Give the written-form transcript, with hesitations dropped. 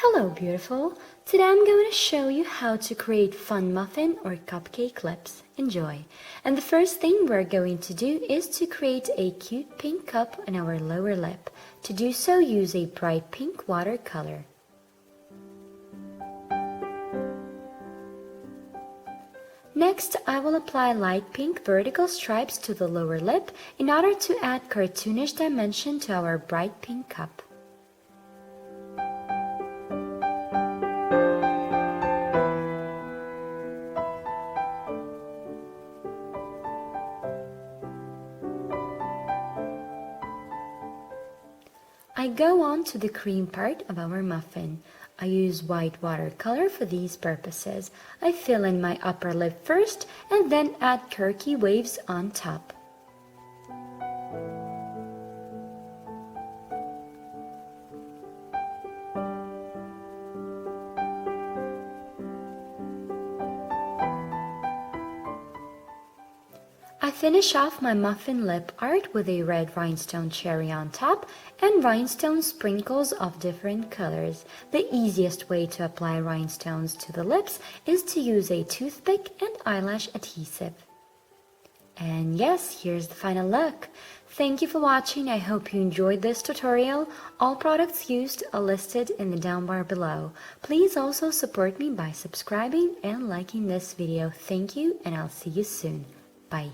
Hello beautiful! Today I'm going to show you how to create fun muffin or cupcake lips. Enjoy! And the first thing we're going to do is to create a cute pink cup on our lower lip. To do so, use a bright pink watercolor. Next, I will apply light pink vertical stripes to the lower lip in order to add cartoonish dimension to our bright pink cup. I go on to the cream part of our muffin. I use white watercolor for these purposes. I fill in my upper lip first and then add quirky waves on top. I finish off my muffin lip art with a red rhinestone cherry on top and rhinestone sprinkles of different colors. The easiest way to apply rhinestones to the lips is to use a toothpick and eyelash adhesive. And yes, here's the final look. Thank you for watching. I hope you enjoyed this tutorial. All products used are listed in the down bar below. Please also support me by subscribing and liking this video. Thank you, and I'll see you soon. Bye.